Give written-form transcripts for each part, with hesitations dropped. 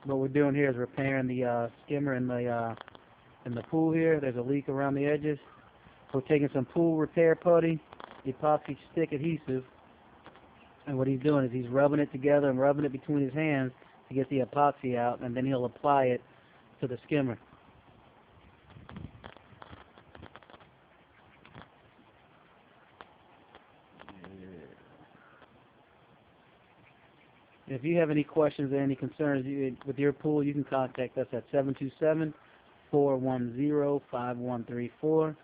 What we're doing here is repairing the skimmer in the pool here. There's a leak around the edges. We're taking some pool repair putty, epoxy stick adhesive, and what he's doing is he's rubbing it together and rubbing it between his hands to get the epoxy out, and then he'll apply it to the skimmer. If you have any questions or any concerns with your pool, you can contact us at 727-410-5134, or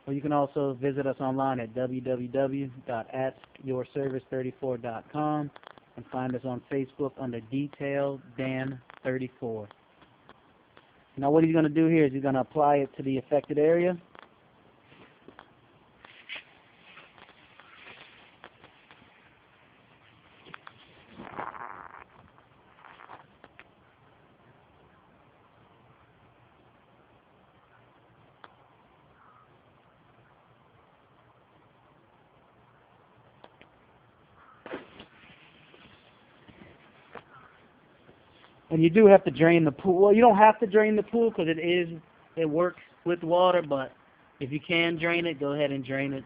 you can also visit us online at www.askyourservice34.com and find us on Facebook under Detail Dan 34. Now what he's going to do here is he's going to apply it to the affected area. And you do have to drain the pool. Well, you don't have to drain the pool because it works with water, but if you can drain it, go ahead and drain it.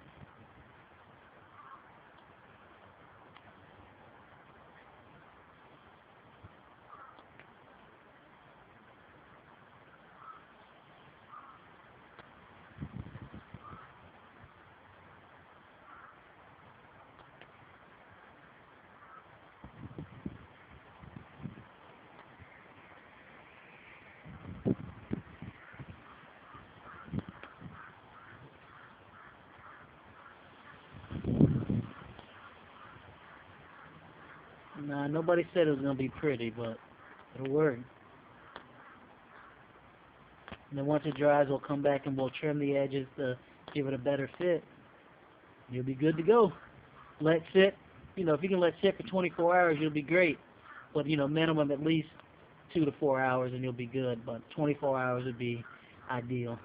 Nah, nobody said it was going to be pretty, but it'll work. And then once it dries, we'll come back and we'll trim the edges to give it a better fit. You'll be good to go. Let sit. If you can let sit for 24 hours, you'll be great. But, minimum at least 2 to 4 hours and you'll be good. But 24 hours would be ideal.